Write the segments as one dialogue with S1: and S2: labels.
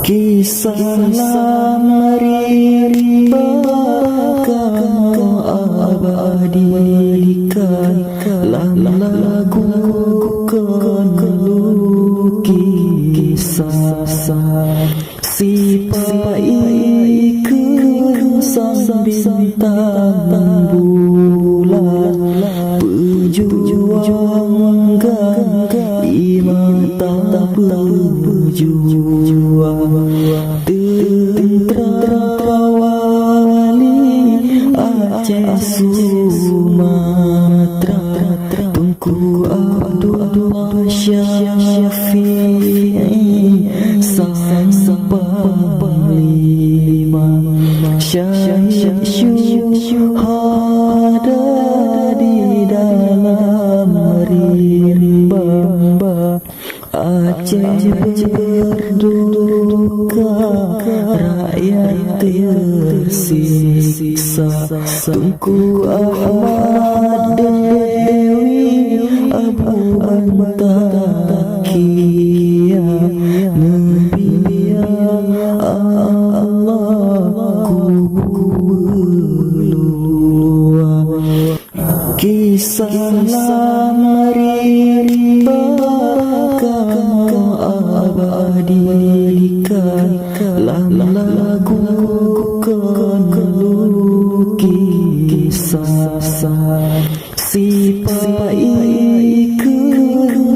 S1: Kisah rimba kamu abadikan dalam lagu kisah si paikan sang bintang bulan berjuang di mata berjuang tentera wali Aceh Sumatera Tunku Abdullah Syafi'i sang panglima syahid syuhada di dalam rimba Aceh berduka rakyat tersiksa Tunku Ahmad Dewi Abu Antakia Nabi Allah kubulua Kisah rimba kamu abadikan dalam lagu kisah si paikan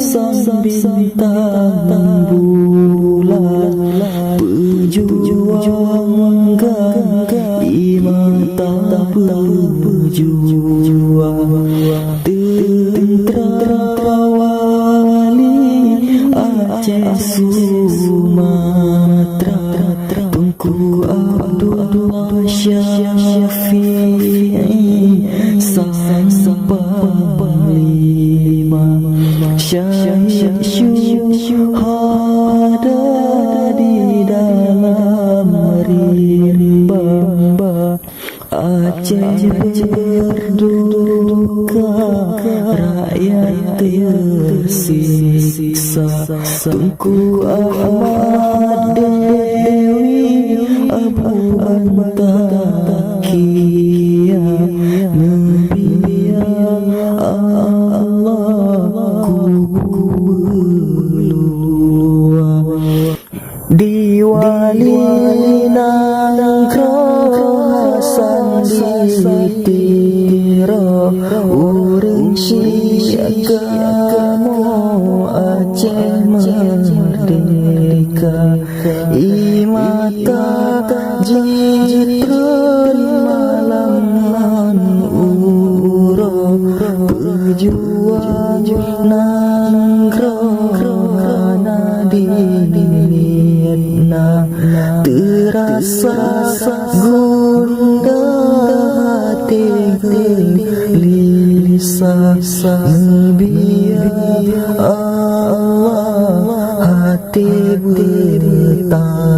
S1: sang bintang bulan berjuang di mata berjuang tentera wali Aceh Sumatera Tunku Abdullah Syafi'i sang panglima syahid syuhada di dalam rimba Aceh berduka rakyat tersiksa Tunku Ahmad Dewi Abu Antakia Nabi Allah kubulua di wali Hasan ditiro urang siagamu Aceh merdeka imata jitron malam uro berjuang nangkrona di Vietnam terasa gundah hati gelisah Nabi Allah hati bertanya